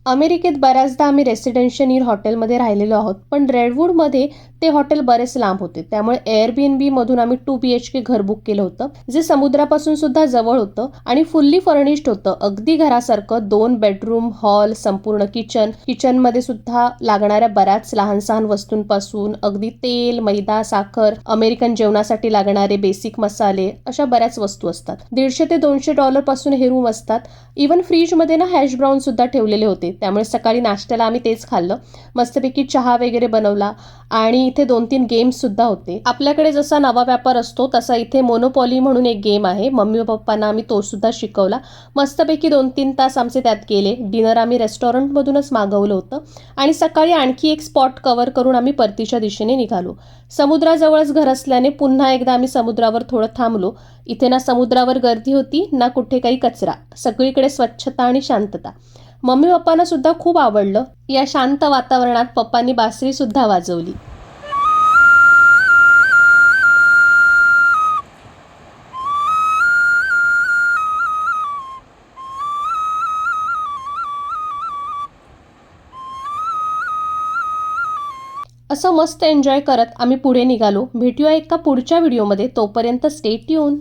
अमेरिकेत बऱ्याचदा आम्ही रेसिडेन्शियल हॉटेलमध्ये राहिलेलो आहोत, पण रेडवूडमध्ये ते हॉटेल बरेच लांब होते. त्यामुळे एअरबीएनबीमधून आम्ही 2 BHK घर बुक केलं होतं, जे समुद्रापासून सुद्धा जवळ होतं आणि फुल्ली फर्निश्ड होतं. अगदी घरासारखं 2 बेडरूम, हॉल, संपूर्ण किचन. किचनमध्ये सुद्धा लागणाऱ्या बऱ्याच लहान-सहान वस्तूंपासून अगदी तेल, मैदा, साखर, अमेरिकन जेवणासाठी लागणारे बेसिक मसाले, अशा बऱ्याच वस्तू असतात. $150 ते $200 पासून हे रूम असतात. इव्हन फ्रीजमध्ये ना हॅश ब्राऊन सुद्धा ठेवलेले होते. त्यामुळे सकाळी नाश्त्याला आम्ही तेच खाल्लं. मस्तपैकी चहा वगैरे बनवला आणि इथे 2-3 गेम्स सुद्धा होते. आपल्याकडे जसा नवा व्यापार असतो तसा इथे मोनोपॉली म्हणून एक गेम आहे. मम्मी पप्पांना आम्ही तो सुद्धा शिकवला. मस्तपैकी 2-3 तास आमचे त्यात गेले. डिनर आम्ही रेस्टॉरंटमधूनच मागवलं होतं आणि सकाळी आणखी एक स्पॉट कव्हर करून आम्ही परतीच्या दिशेने निघालो. समुद्राजवळच घर असल्याने पुन्हा एकदा आम्ही समुद्रावर थोडं थांबलो. इथे ना समुद्रावर गर्दी होती ना कुठे काही कचरा. सगळीकडे स्वच्छता आणि शांतता. मम्मी पप्पांना सुद्धा खूप आवडलं. या शांत वातावरणात पप्पांनी बासरी सुद्धा वाजवली. असं मस्त एन्जॉय करत आम्ही पुढे निघालो. भेटूया एका पुढच्या व्हिडिओमध्ये. तोपर्यंत स्टे ट्यून.